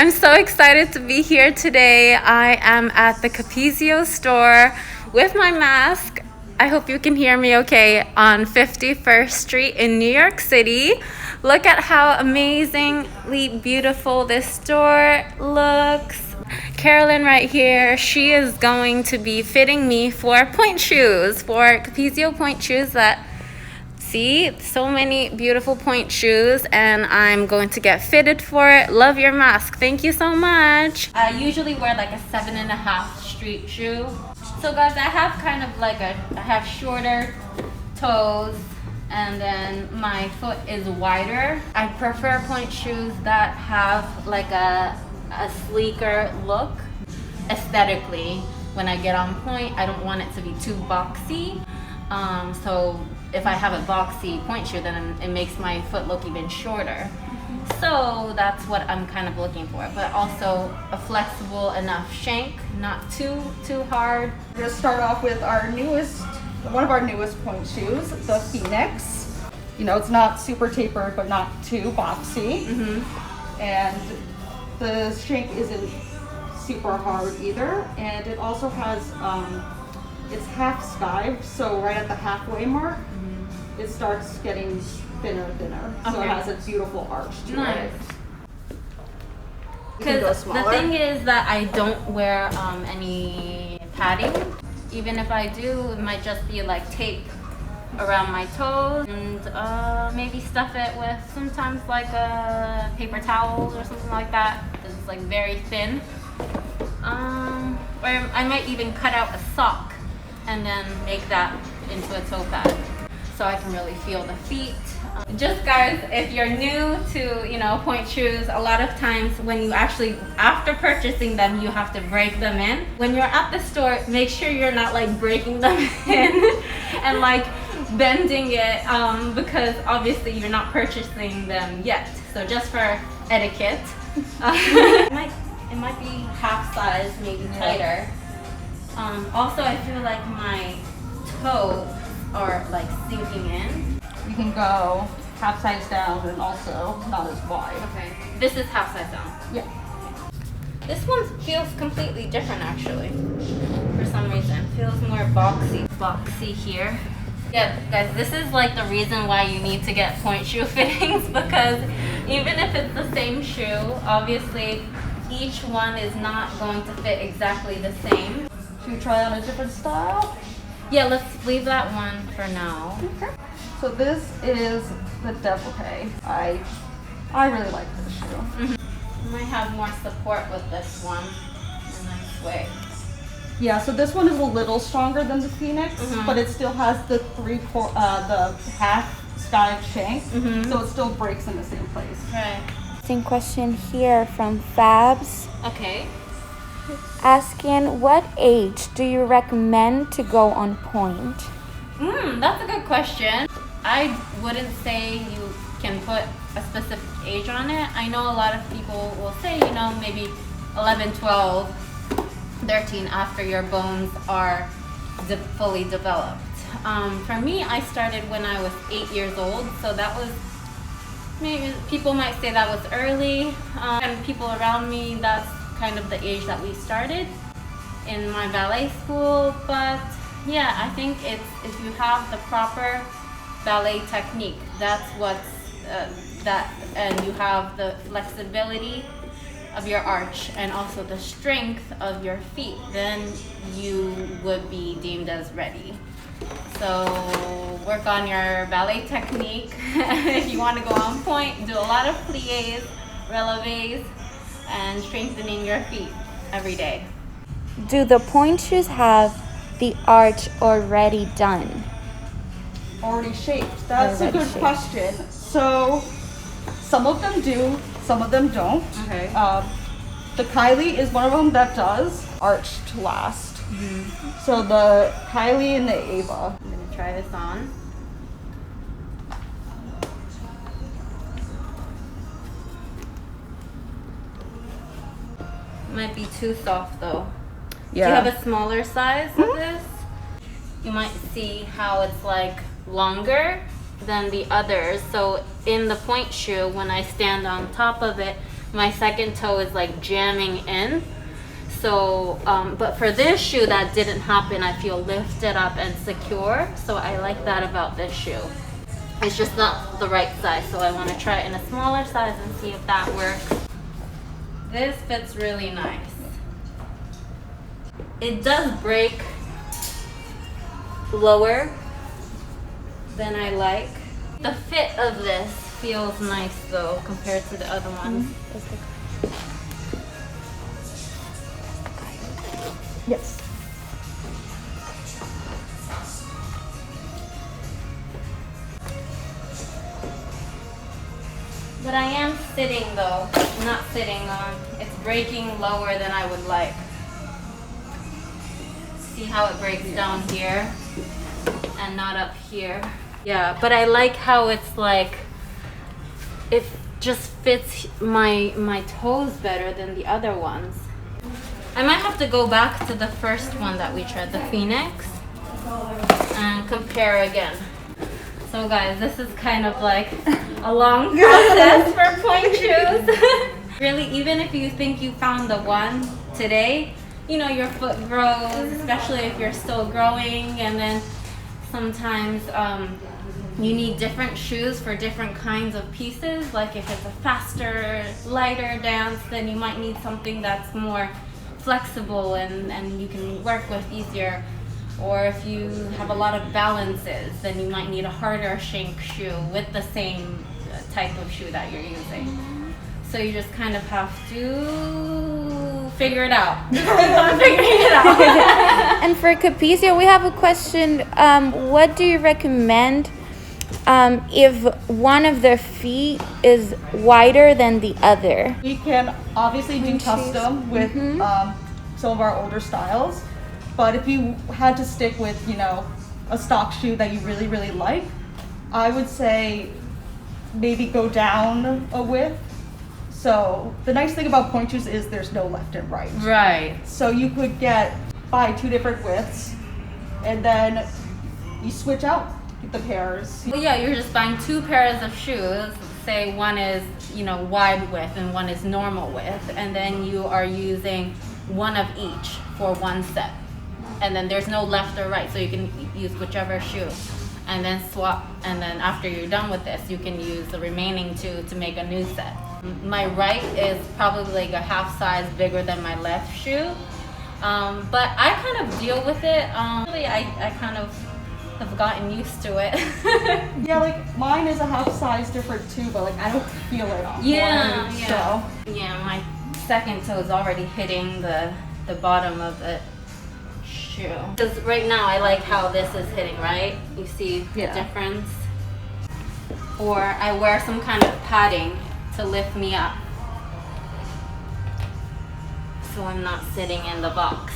I'm so excited to be here today. I am at the Capezio store with my mask. I hope you can hear me okay, on 51st Street in New York City. Look at how amazingly beautiful this store looks. Carolyn right here, she is going to be fitting me for Pointe shoes, for Capezio Pointe shoes that see, so many beautiful Pointe shoes, and I'm going to get fitted for it. Love your mask. Thank you so much. I usually wear like a 7.5 street shoe. So guys, I have kind of like I have shorter toes and then my foot is wider. I prefer Pointe shoes that have like a sleeker look aesthetically. When I get on Pointe, I don't want it to be too boxy. So if I have a boxy Pointe shoe, then it makes my foot look even shorter. So that's what I'm kind of looking for, but also a flexible enough shank, not too hard. We're gonna start off with one of our newest Pointe shoes, the Phoenix. You know, it's not super tapered, but not too boxy. And the shank isn't super hard either. And it also has, it's half skived, so right at the halfway mark, it starts getting thinner and thinner. So it has a beautiful arch to it. Because the thing is that I don't wear any padding. Even if I do, it might just be like tape around my toes, and maybe stuff it with sometimes like a paper towels or something like that. It's like very thin. Or I might even cut out a sock and then make that into a toe pad, so I can really feel the feet. Just guys, if you're new to Pointe shoes, a lot of times when you actually, after purchasing them, you have to break them in. When you're at the store, make sure you're not like breaking them in and like bending it, because obviously you're not purchasing them yet. So just for etiquette, it might be half size, maybe tighter. Also, I feel like my toes are like sinking in. You can go half size down and also not as wide. Okay. This is half size down. Yeah. This one feels completely different actually. For some reason. Feels more boxy. Boxy here. Yeah, guys, this is like the reason why you need to get Pointe shoe fittings, because even if it's the same shoe, obviously each one is not going to fit exactly the same. Should we try on a different style? Yeah, let's leave that one for now. Okay. So this is the Développé. I really like this shoe. You might have more support with this one in a nice way. Yeah, so this one is a little stronger than the Phoenix, but it still has the the half skived shank, so it still breaks in the same place. Right. Same question here from Fabs. Okay. Asking, what age do you recommend to go on Pointe? That's a good question. I wouldn't say you can put a specific age on it. I know a lot of people will say, maybe 11, 12, 13 after your bones are fully developed. For me, I started when I was 8 years old, so that was, maybe people might say that was early. And people around me, that's kind of the age that we started in my ballet school. But yeah, I think it's, if you have the proper ballet technique, that's what's and you have the flexibility of your arch and also the strength of your feet, then you would be deemed as ready. So work on your ballet technique. If you want to go on Pointe, do a lot of pliés, relevés, and strengthening your feet every day. Do the Pointe shoes have the arch already done? Already shaped? That's a good question. So some of them do, some of them don't. Okay. The Kylie is one of them that does arched last. So the Kylie and the Ava. I'm gonna try this on. Might be too soft though. Yeah. Do you have a smaller size of this? You might see how it's like longer than the others. So in the Pointe shoe, when I stand on top of it, my second toe is like jamming in. So, but for this shoe, that didn't happen. I feel lifted up and secure. So I like that about this shoe. It's just not the right size. So I want to try it in a smaller size and see if that works. This fits really nice. It does break lower than I like. The fit of this feels nice though compared to the other ones. Yes. But I am sitting though, not sitting on. It's breaking lower than I would like. See how it breaks down here and not up here. Yeah, but I like how it's like, it just fits my toes better than the other ones. I might have to go back to the first one that we tried, the Phoenix, and compare again. So guys, this is kind of like a long process for point shoes. Really, even if you think you found the one today, you know, your foot grows, especially if you're still growing, and then sometimes you need different shoes for different kinds of pieces. Like if it's a faster, lighter dance, then you might need something that's more flexible and you can work with easier. Or if you have a lot of balances, then you might need a harder shank shoe with the same type of shoe that you're using. So you just kind of have to figure it out. Figuring it out. And for Capezio, we have a question. What do you recommend if one of their feet is wider than the other? We can obviously do custom with some of our older styles, but if you had to stick with, you know, a stock shoe that you really, really like, I would say maybe go down a width. So the nice thing about point shoes is there's no left and right. Right. So you could buy two different widths, and then you switch out the pairs. Well, yeah, you're just buying two pairs of shoes. Say one is, you know, wide width and one is normal width, and then you are using one of each for one set. And then there's no left or right, so you can use whichever shoe and then swap. And then after you're done with this, you can use the remaining two to make a new set. My right is probably like a half size bigger than my left shoe, but I kind of deal with it. Really, I kind of have gotten used to it. Yeah, like mine is a half size different too, but like I don't feel it on Yeah, one, yeah. so. Yeah, my second toe is already hitting the bottom of the shoe. Because right now I like how this is hitting, right? You see the difference? Or I wear some kind of padding to lift me up, so I'm not sitting in the box.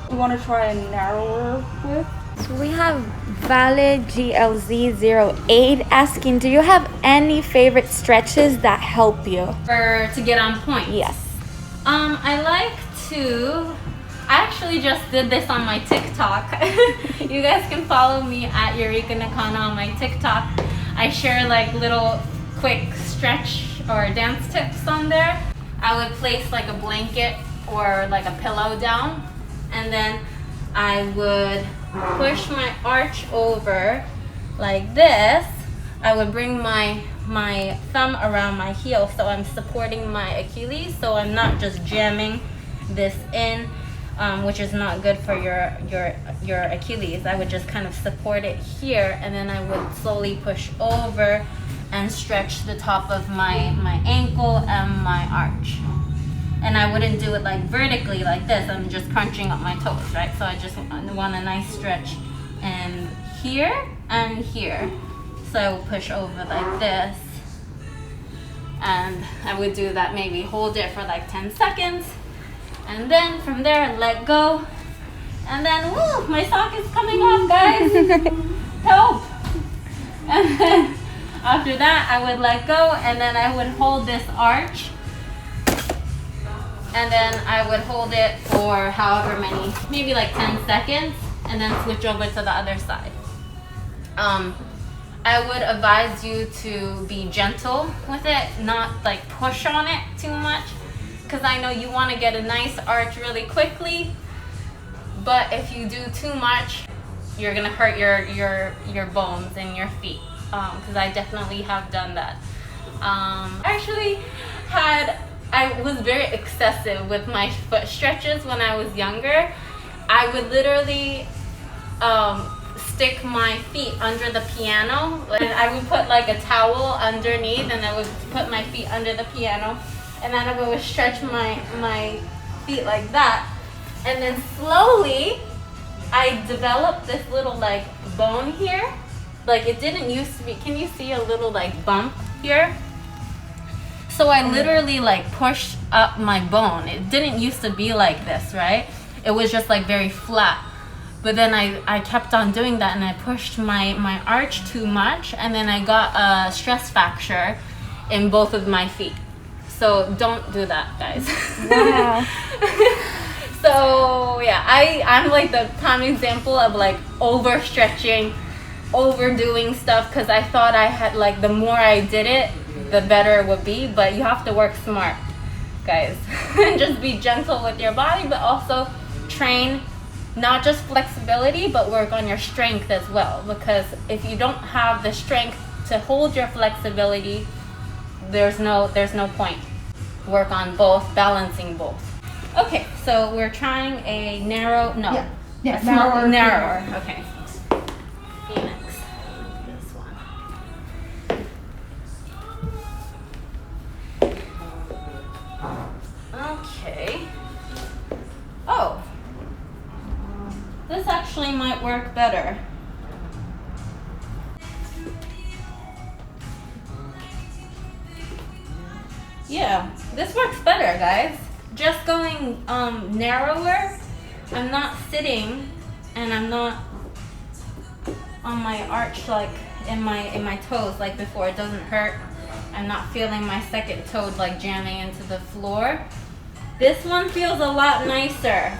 We want to try a narrower width. So we have Valid GLZ08 asking, do you have any favorite stretches that help you? To get on point. Yes. I like to. I actually just did this on my TikTok. You guys can follow me at Eureka Nakana on my TikTok. I share like little quick stretch or dance tips on there. I would place like a blanket or like a pillow down, and then I would push my arch over like this. I would bring my thumb around my heel so I'm supporting my Achilles, so I'm not just jamming this in, which is not good for your Achilles. I would just kind of support it here, and then I would slowly push over and stretch the top of my ankle and my arch. And I wouldn't do it like vertically like this. I'm just crunching up my toes, right? So I just want a nice stretch and here and here. So I will push over like this. And I would do that, maybe hold it for like 10 seconds. And then from there, let go. And then, woo, my sock is coming off, guys. Help. And then after that, I would let go, and then I would hold this arch. And then I would hold it for however many, maybe like 10 seconds, and then switch over to the other side. I would advise you to be gentle with it, not like push on it too much, because I know you want to get a nice arch really quickly, but if you do too much, you're gonna hurt your bones in your feet, because I definitely have done that. I was very excessive with my foot stretches when I was younger. I would literally stick my feet under the piano, and I would put like a towel underneath, and I would put my feet under the piano, and then I would stretch my feet like that, and then slowly I developed this little like bone here. Like it didn't used to be. Can you see a little like bump here? So I literally like pushed up my bone. It didn't used to be like this, right? It was just like very flat. But then I kept on doing that, and I pushed my arch too much, and then I got a stress fracture in both of my feet. So don't do that, guys. Wow. So yeah, I'm like the prime example of like overstretching, overdoing stuff, because I thought I had like the more I did it, the better it would be. But you have to work smart, guys. And just be gentle with your body, but also train not just flexibility, but work on your strength as well, because if you don't have the strength to hold your flexibility, there's no point. Work on both, balancing both. Okay, so we're trying a narrower. Okay. Phoenix. This one. Okay. Oh. This actually might work better. Yeah, this works better, guys. Just going narrower. I'm not sitting, and I'm not on my arch like in my toes like before. It doesn't hurt. I'm not feeling my second toe like jamming into the floor. This one feels a lot nicer.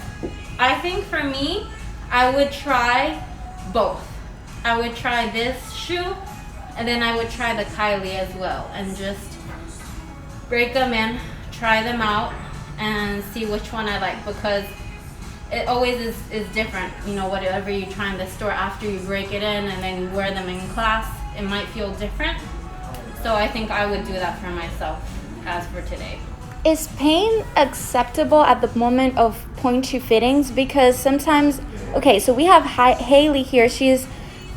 I think for me, I would try both. I would try this shoe, and then I would try the Kylie as well, and just break them in, try them out, and see which one I like, because it always is different. You know, whatever you try in the store, after you break it in and then you wear them in class, it might feel different. So I think I would do that for myself as for today. Is pain acceptable at the moment of point shoe fittings? Because sometimes, okay, so we have Haley here. She's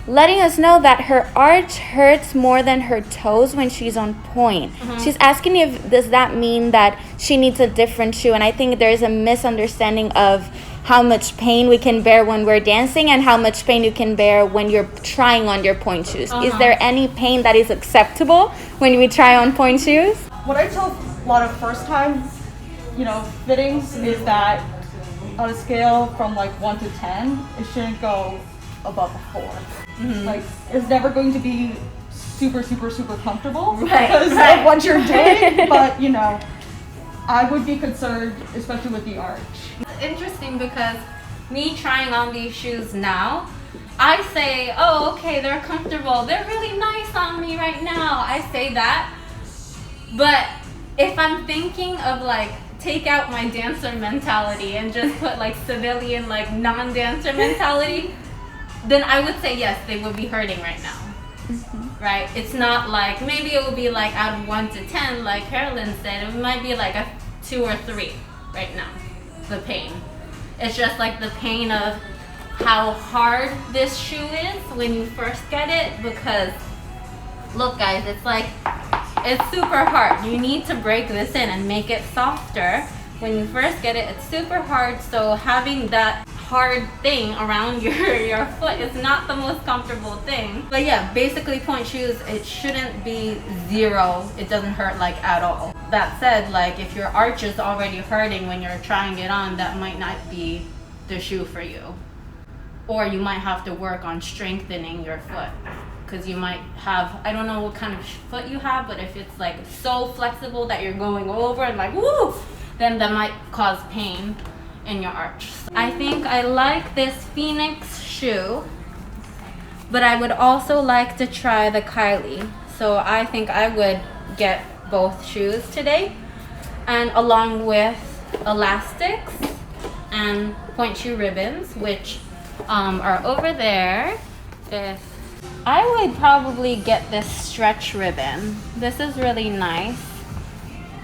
letting us know that her arch hurts more than her toes when she's on point. She's asking if does that mean that she needs a different shoe, and I think there's a misunderstanding of how much pain we can bear when we're dancing and how much pain you can bear when you're trying on your point shoes. Is there any pain that is acceptable when we try on point shoes? What I tell a lot of first time, fittings is that on a scale from like 1 to 10, it shouldn't go above a 4. Like, it's never going to be super, super, super comfortable because of what you're doing, but I would be concerned, especially with the arch. Interesting, because me trying on these shoes now, I say, oh, okay, they're comfortable. They're really nice on me right now. I say that. But if I'm thinking of like, take out my dancer mentality and just put like civilian, like non-dancer mentality, then I would say yes, they would be hurting right now. Right? It's not like, maybe it would be like out of 1 to 10, like Carolyn said, it might be like a 2 or 3 right now, the pain. It's just like the pain of how hard this shoe is when you first get it, because look guys, it's super hard. You need to break this in and make it softer. When you first get it, it's super hard, so having that hard thing around your foot is not the most comfortable thing. But yeah, basically point shoes, it shouldn't be 0. It doesn't hurt like at all. That said, like if your arch is already hurting when you're trying it on, that might not be the shoe for you. Or you might have to work on strengthening your foot, because you might have, I don't know what kind of foot you have, but if it's like so flexible that you're going over and like woo, then that might cause pain in your arch. I think I like this Phoenix shoe. but I would also like to try the Kylie. So I think I would get both shoes today, and along with elastics and point shoe ribbons, which are over there. If I would probably get this stretch ribbon. This is really nice.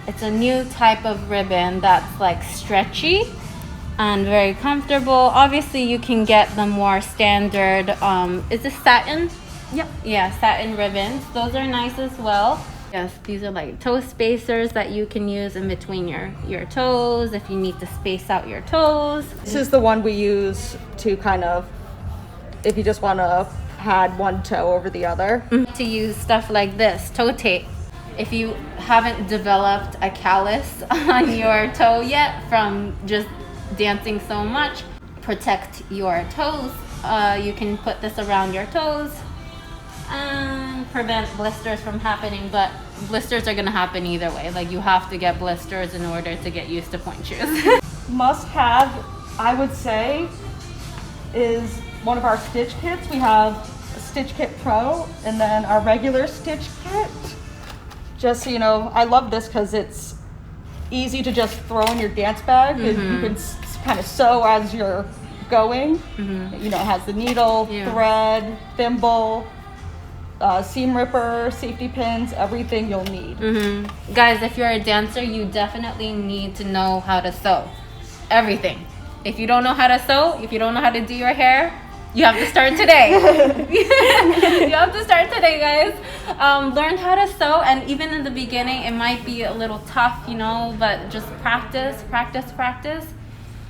It's a new type of ribbon that's like stretchy and very comfortable. Obviously you can get the more standard, is this satin? Yep. Yeah, satin ribbons. Those are nice as well. Yes, these are like toe spacers that you can use in between your toes if you need to space out your toes. This is the one we use to kind of, if you just want to pad one toe over the other. To use stuff like this, toe tape. If you haven't developed a callus on your toe yet from just dancing so much, protect your toes. You can put this around your toes and prevent blisters from happening, but blisters are gonna happen either way. Like, you have to get blisters in order to get used to point shoes. Must have, I would say, is one of our stitch kits. We have a Stitch Kit Pro and then our regular stitch kit. Just so you know, I love this because it's easy to just throw in your dance bag, and you can kind of sew as you're going. You know, it has the needle, thread, thimble, seam ripper, safety pins, everything you'll need. Guys, if you're a dancer, you definitely need to know how to sew. Everything. If you don't know how to sew, if you don't know how to do your hair, you have to start today. You have to start today, guys. Learn how to sew, and even in the beginning, it might be a little tough, you know, but just practice.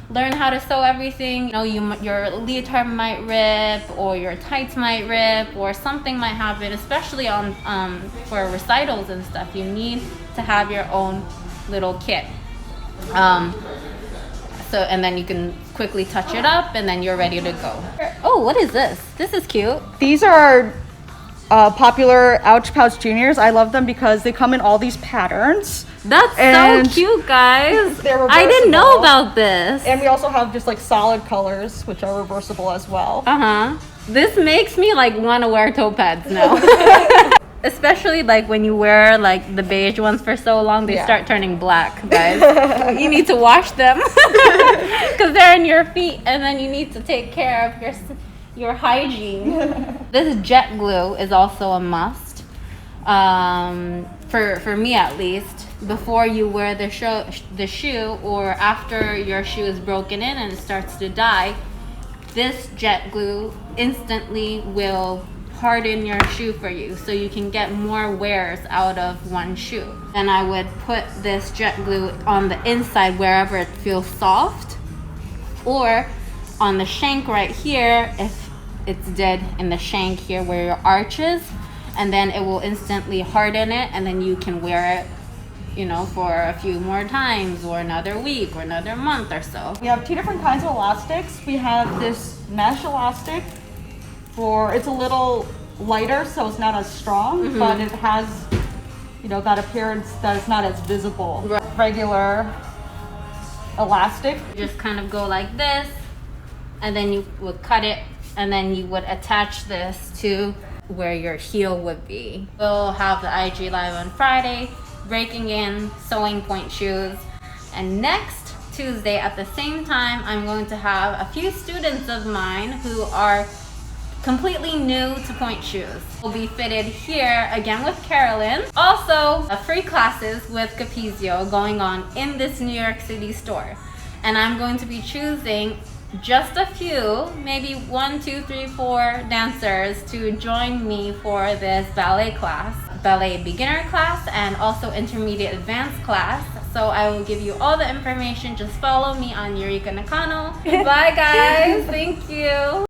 Learn how to sew everything. You know, your leotard might rip, or your tights might rip, or something might happen, especially on for recitals and stuff. You need to have your own little kit. So, and then you can quickly touch it up, and then you're ready to go. Oh, what is this? This is cute. These are popular Ouch Pouch Juniors. I love them because they come in all these patterns. That's so cute, guys. They're reversible. I didn't know about this. And we also have just like solid colors, which are reversible as well. This makes me like want to wear toe pads now. Especially like when you wear like the beige ones for so long, they start turning black, guys. You need to wash them because they're in your feet, and then you need to take care of your hygiene. This jet glue is also a must, for me at least. Before you wear the shoe, or after your shoe is broken in and it starts to die, this jet glue instantly will harden your shoe for you, so you can get more wears out of one shoe. And I would put this jet glue on the inside wherever it feels soft, or on the shank right here if it's dead in the shank here where your arch is, and then it will instantly harden it, and then you can wear it, you know, for a few more times, or another week, or another month or so. We have 2 different kinds of elastics. We have this mesh elastic. It's a little lighter, so it's not as strong, but it has, you know, that appearance that is not as visible. Regular elastic. You just kind of go like this, and then you would cut it, and then you would attach this to where your heel would be. We'll have the IG Live on Friday, breaking in sewing point shoes, and next Tuesday at the same time, I'm going to have a few students of mine who are completely new to point shoes. Will be fitted here again with Carolyn. Also, free classes with Capezio going on in this New York City store. And I'm going to be choosing just a few, maybe 1, 2, 3, 4 dancers to join me for this ballet class, ballet beginner class, and also intermediate advanced class. So I will give you all the information. Just follow me on Eureka Nakano. Bye guys, thank you.